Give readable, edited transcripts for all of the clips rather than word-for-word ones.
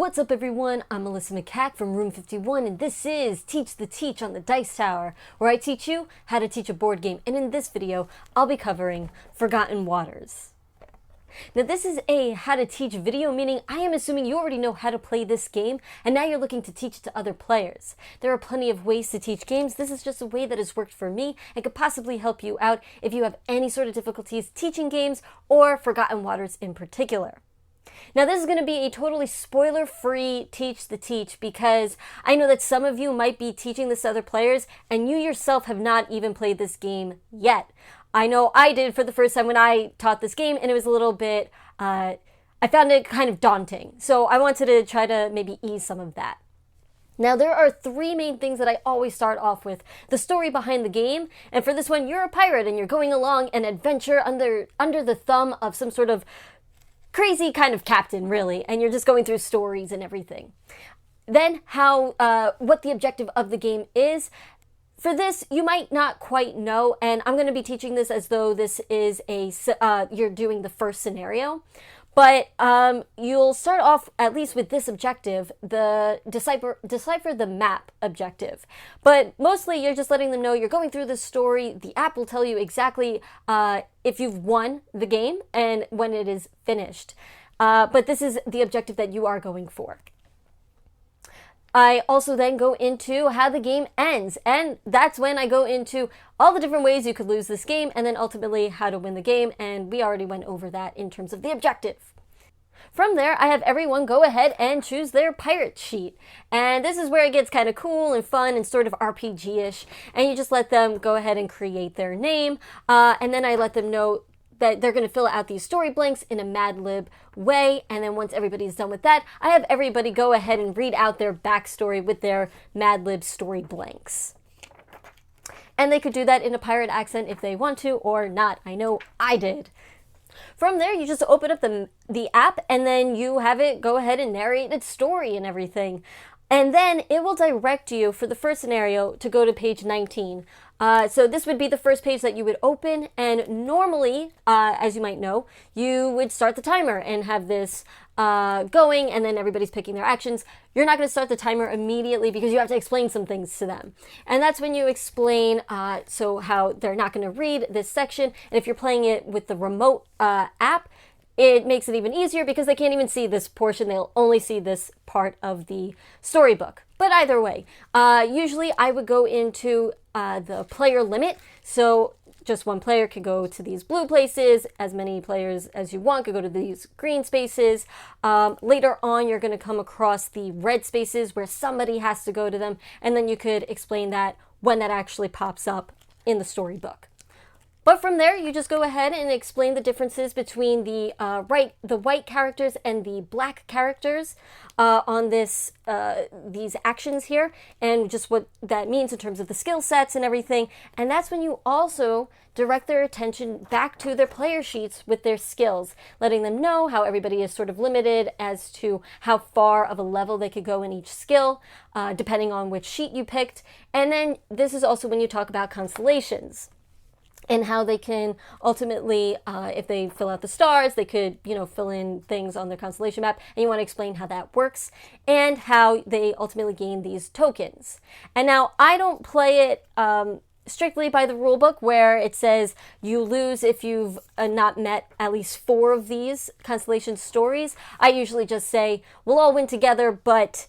What's up everyone, I'm Melissa Makak from Room 51 and this is Teach the Teach on the Dice Tower, where I teach you how to teach a board game, and in this video I'll be covering Forgotten Waters. Now this is a how to teach video, meaning I am assuming you already know how to play this game and now you're looking to teach it to other players. There are plenty of ways to teach games. This is just a way that has worked for me and could possibly help you out if you have any sort of difficulties teaching games or Forgotten Waters in particular. Now this is going to be a totally spoiler-free Teach the Teach because I know that some of you might be teaching this to other players and you yourself have not even played this game yet. I know I did for the first time when I taught this game, and it was a little bit, I found it kind of daunting. So I wanted to try to maybe ease some of that. Now there are three main things that I always start off with. The story behind the game, and for this one you're a pirate and you're going along an adventure under the thumb of some sort of crazy kind of captain, really, and you're just going through stories and everything. Then what the objective of the game is. For this, you might not quite know, and I'm going to be teaching this as though this is you're doing the first scenario. But you'll start off at least with this objective, the decipher the map objective. But mostly you're just letting them know you're going through this story. The app will tell you exactly if you've won the game and when it is finished. But this is the objective that you are going for. I also then go into how the game ends, and that's when I go into all the different ways you could lose this game, and then ultimately how to win the game, and we already went over that in terms of the objective. From there, I have everyone go ahead and choose their pirate sheet, and this is where it gets kind of cool and fun and sort of RPG-ish, and you just let them go ahead and create their name, and then I let them know that they're going to fill out these story blanks in a Mad Lib way, and then once everybody's done with that, I have everybody go ahead and read out their backstory with their Mad Lib story blanks. And they could do that in a pirate accent if they want to, or not. I know I did. From there, you just open up the app, and then you have it go ahead and narrate its story and everything. And then it will direct you for the first scenario to go to page 19. So this would be the first page that you would open, and normally, as you might know, you would start the timer and have this going, and then everybody's picking their actions. You're not going to start the timer immediately because you have to explain some things to them. And that's when you explain so how they're not going to read this section, and if you're playing it with the remote app, it makes it even easier because they can't even see this portion. They'll only see this part of the storybook. But either way, usually I would go into the player limit. So just one player could go to these blue places. As many players as you want could go to these green spaces. Later on, you're going to come across the red spaces where somebody has to go to them. And then you could explain that when that actually pops up in the storybook. But from there, you just go ahead and explain the differences between the white characters and the black characters on these actions here, and just what that means in terms of the skill sets and everything. And that's when you also direct their attention back to their player sheets with their skills, letting them know how everybody is sort of limited as to how far of a level they could go in each skill, depending on which sheet you picked. And then this is also when you talk about constellations, and how they can ultimately, if they fill out the stars, they could, fill in things on their constellation map, and you want to explain how that works, and how they ultimately gain these tokens. And now, I don't play it strictly by the rule book, where it says you lose if you've not met at least 4 of these constellation stories. I usually just say, we'll all win together, but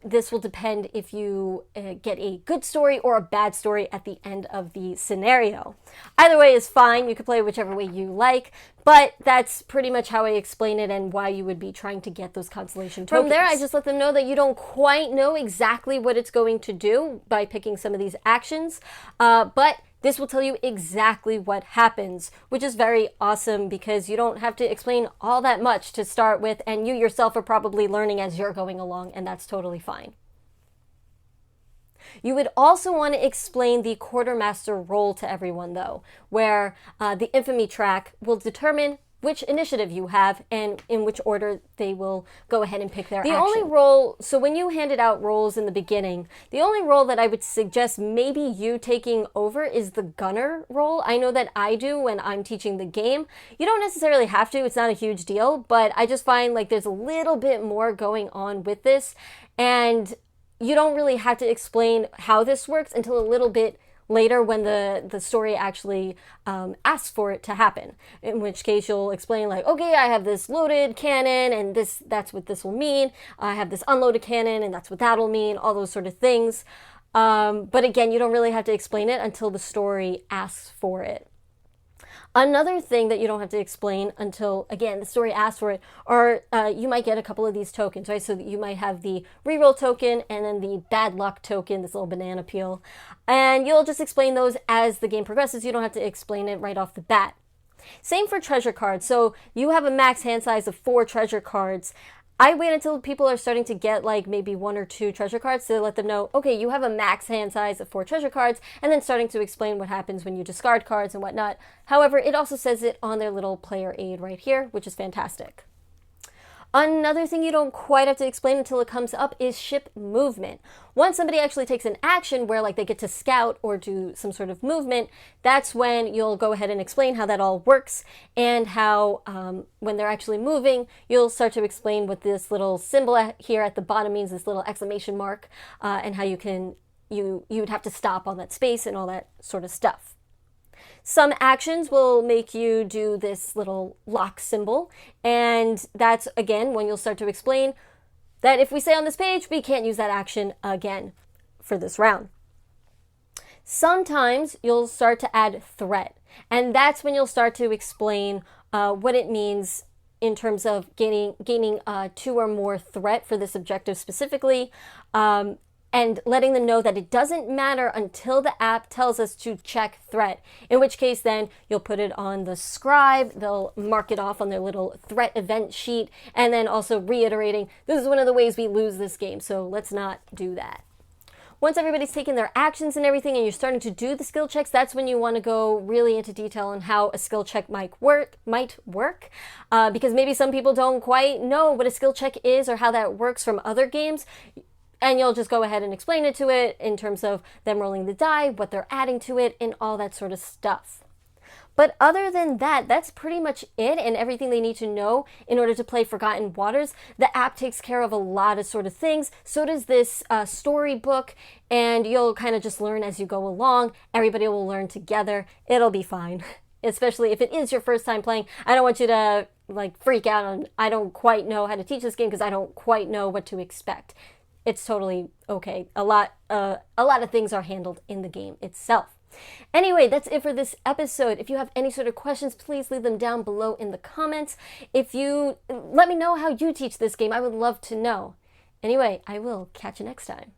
this will depend if you get a good story or a bad story at the end of the scenario. Either way is fine. You can play whichever way you like, but that's pretty much how I explain it and why you would be trying to get those constellation tokens. From there, I just let them know that you don't quite know exactly what it's going to do by picking some of these actions, but this will tell you exactly what happens, which is very awesome because you don't have to explain all that much to start with, and you yourself are probably learning as you're going along, and that's totally fine. You would also want to explain the quartermaster role to everyone, though, where the infamy track will determine which initiative you have and in which order they will go ahead and pick their action. The only role, so when you handed out roles in the beginning, the only role that I would suggest maybe you taking over is the gunner role. I know that I do when I'm teaching the game. You don't necessarily have to, it's not a huge deal, but I just find like there's a little bit more going on with this, and you don't really have to explain how this works until a little bit later when the story actually asks for it to happen, in which case you'll explain like, okay, I have this loaded cannon and that's what this will mean. I have this unloaded cannon and that's what that'll mean, all those sort of things. But again, you don't really have to explain it until the story asks for it. Another thing that you don't have to explain until, again, the story asks for it, or you might get a couple of these tokens, right? So that you might have the reroll token and then the bad luck token, this little banana peel. And you'll just explain those as the game progresses. You don't have to explain it right off the bat. Same for treasure cards. So you have a max hand size of 4 treasure cards. I wait until people are starting to get like maybe 1 or 2 treasure cards to let them know, okay, you have a max hand size of 4 treasure cards, and then starting to explain what happens when you discard cards and whatnot. However, it also says it on their little player aid right here, which is fantastic. Another thing you don't quite have to explain until it comes up is ship movement. Once somebody actually takes an action where like they get to scout or do some sort of movement, that's when you'll go ahead and explain how that all works, and how when they're actually moving, you'll start to explain what this little symbol here at the bottom means, this little exclamation mark, and how you'd have to stop on that space and all that sort of stuff. Some actions will make you do this little lock symbol, and that's, again, when you'll start to explain that if we say on this page, we can't use that action again for this round. Sometimes you'll start to add threat, and that's when you'll start to explain what it means in terms of gaining 2 or more threat for this objective specifically, and letting them know that it doesn't matter until the app tells us to check threat, in which case then you'll put it on the scribe, they'll mark it off on their little threat event sheet, and then also reiterating, this is one of the ways we lose this game, so let's not do that. Once everybody's taken their actions and everything and you're starting to do the skill checks, that's when you want to go really into detail on how a skill check might work, because maybe some people don't quite know what a skill check is or how that works from other games. And you'll just go ahead and explain it to it in terms of them rolling the die, what they're adding to it, and all that sort of stuff. But other than that, that's pretty much it and everything they need to know in order to play Forgotten Waters. The app takes care of a lot of sort of things. So does this storybook, and you'll kind of just learn as you go along. Everybody will learn together. It'll be fine, especially if it is your first time playing. I don't want you to like freak out on, I don't quite know how to teach this game because I don't quite know what to expect. It's totally okay. A lot of things are handled in the game itself. Anyway, that's it for this episode. If you have any sort of questions, please leave them down below in the comments. If you let me know how you teach this game, I would love to know. Anyway, I will catch you next time.